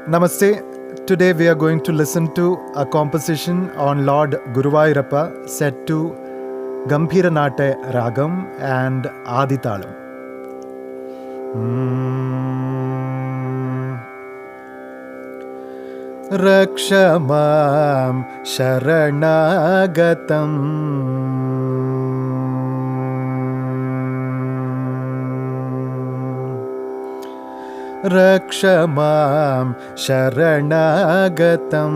Namaste. Today we are going to listen to a composition on Lord Guruvayurappa set to Gambhiranate Ragam and Aditalam. Rakshamam Sharanagatam Rakshamam Sharanagatam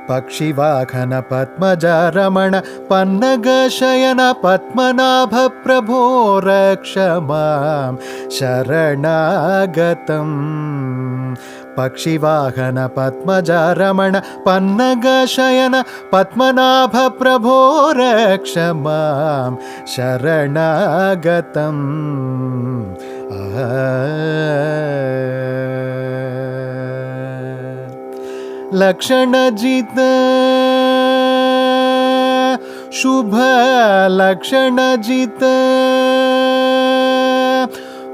Pakshivakana Padmajaramana Pannagashayana Padmanabha Prabho Rakshamam Sharanagatam Pakshivakana Padmajaramana Pannagashayana Padmanabha Prabho Rakshamam Sharanagatam Lakshanajita Shubha Lakshanajita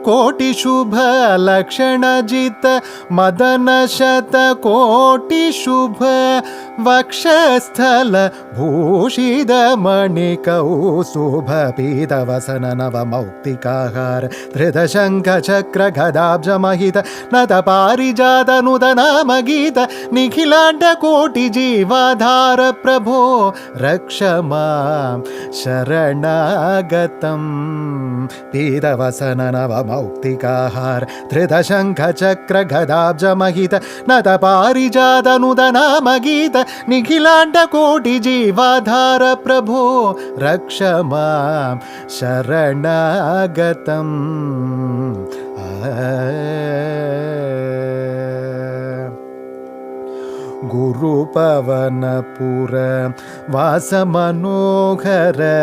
Koti Shubha Lakshanajita Madana Shata Koti Shubha Vakshasthala Bhushida Manikau Subha Pita Vasana Nava Mauktikahara Tridashanka Chakra Gadabja Mahita Nata Parijata Nudana Magita Nikhilanda Koti Jivadhara Prabho Rakshamam Sharanagatam Pita Vasana Nava Mauktikahara Tridashanka Chakra Gadabja Mahita Nata Parijata Nudana Magita Nikhilanda Koti Jivadhara Prabho Rakshamam Sharanagatam Guru Pavanapura Vasamanohara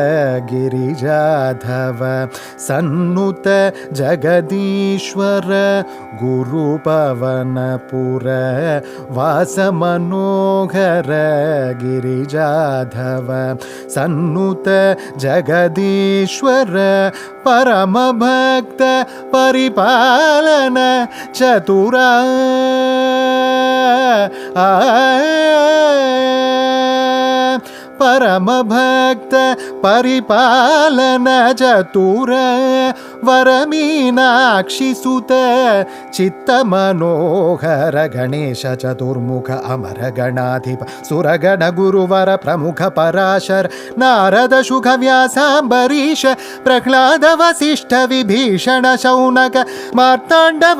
Girijadhava Sannuta Jagadishwara Guru Pavanapura Vasamanohara Girijadhava Sannuta Jagadishwara Paramabhakta Paripalana Chatura Paramabhakta Paripalana Chatura Varaminakshi Sutta Chitta Manohara Ganesha Chaturmukha Amara Ganadhipa Suragana Guruvara Pramukha Parashar Narada Shukha Vyasa Ambarisha Prahlada Vasishta Vibhishana Shaunaka Martanda